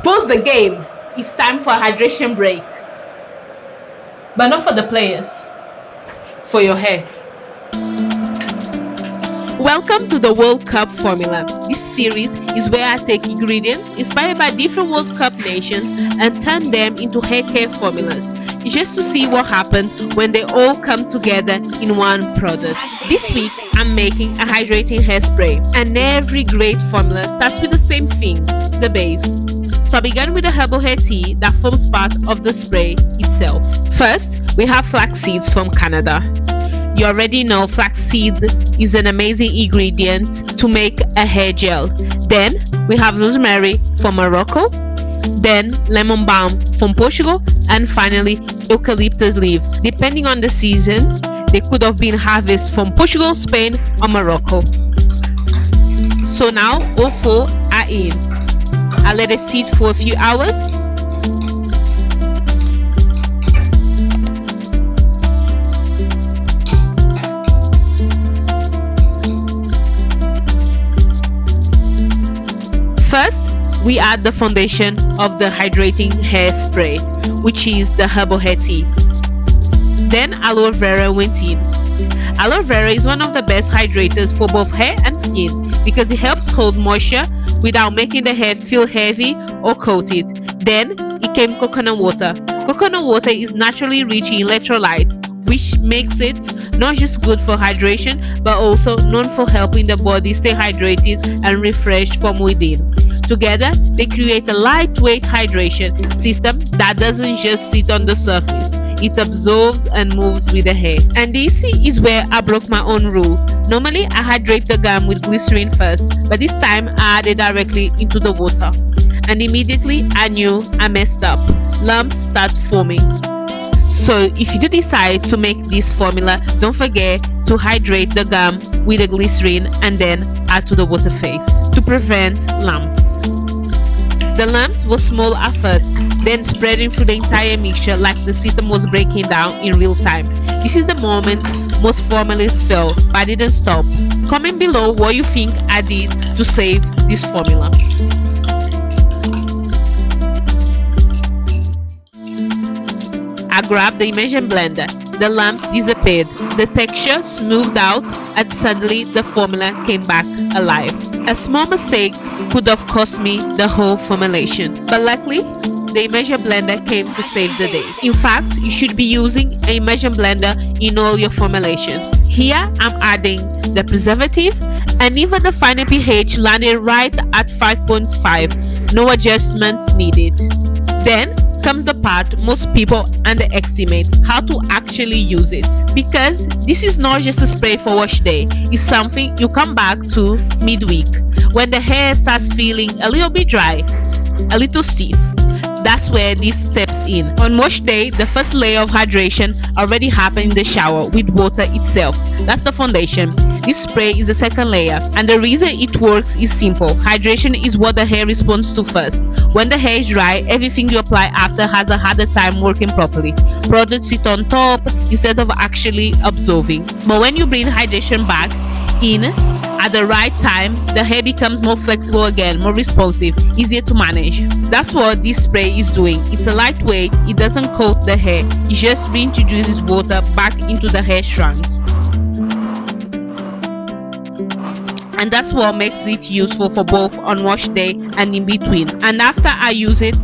Pause the game. It's time for a hydration break. But not for the players, for your hair. Welcome to the World Cup Formula. This series is where I take ingredients inspired by different World Cup nations and turn them into hair care formulas, just to see what happens when they all come together in one product. This week, I'm making a hydrating hairspray, and every great formula starts with the same thing, the base. So I began with a herbal hair tea that forms part of the spray itself. First, we have flax seeds from Canada. You already know flaxseed is an amazing ingredient to make a hair gel. Then we have rosemary from Morocco, then lemon balm from Portugal, and finally eucalyptus leaf. Depending on the season, they could have been harvested from Portugal, Spain, or Morocco. So now all four are in. I let it sit for a few hours. First, we add the foundation of the hydrating hairspray, which is the herbal hair tea. Then aloe vera went in. Aloe vera is one of the best hydrators for both hair and skin because it helps hold moisture without making the hair feel heavy or coated. Then it came coconut water. Coconut water is naturally rich in electrolytes, which makes it not just good for hydration but also known for helping the body stay hydrated and refreshed from within. Together, they create a lightweight hydration system that doesn't just sit on the surface. It absorbs and moves with the hair. And this is where I broke my own rule. Normally, I hydrate the gum with glycerin first, but this time I added directly into the water. And immediately I knew I messed up. Lumps start forming. So if you do decide to make this formula, don't forget to hydrate the gum with the glycerin and then add to the water phase to prevent lumps. The lumps were small at first, then spreading through the entire mixture like the system was breaking down in real time. This is the moment most formulas fail, but I didn't stop. Comment below what you think I did to save this formula. I grabbed the immersion blender. The lumps disappeared, the texture smoothed out, and suddenly the formula came back alive. A small mistake could have cost me the whole formulation, but luckily, the immersion blender came to save the day. In fact, you should be using an immersion blender in all your formulations. Here, I'm adding the preservative, and even the final pH landed right at 5.5. No adjustments needed. Then comes the part most people underestimate: how to actually use it. Because this is not just a spray for wash day, it's something you come back to midweek when the hair starts feeling a little bit dry, a little stiff. That's where this steps in. On wash day, the first layer of hydration already happened in the shower with water itself. That's the foundation. This spray is the second layer, and the reason it works is simple. Hydration is what the hair responds to first. When the hair is dry, everything you apply after has a harder time working properly. Products sit on top instead of actually absorbing. But when you bring hydration back in at the right time, the hair becomes more flexible again, more responsive, easier to manage. That's what this spray is doing. It's a lightweight, it doesn't coat the hair, it just reintroduces water back into the hair strands. And that's what makes it useful for both on wash day and in between. And after I use it,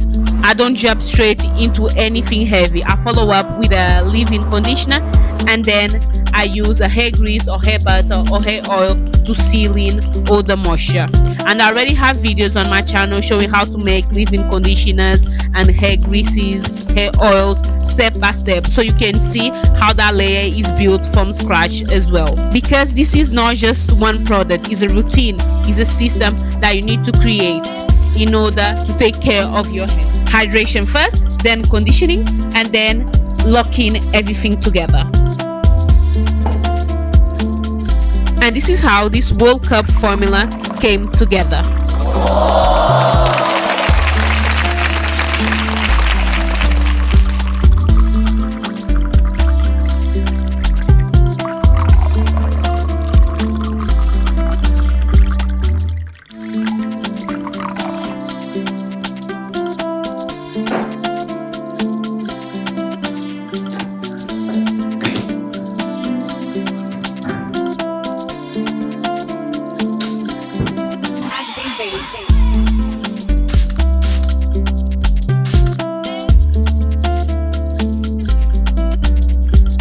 I don't jump straight into anything heavy. I follow up with a leave-in conditioner, and then I use a hair grease or hair butter or hair oil to seal in all the moisture. And I already have videos on my channel showing how to make leave-in conditioners and hair greases, hair oils, step by step, so you can see how that layer is built from scratch as well. Because this is not just one product, it's a routine, it's a system that you need to create in order to take care of your hair. Hydration first, then conditioning, and then locking everything together. And this is how this World Cup formula came together.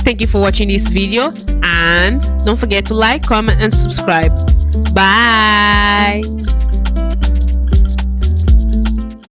Thank you for watching this video, and don't forget to like, comment, and subscribe. Bye.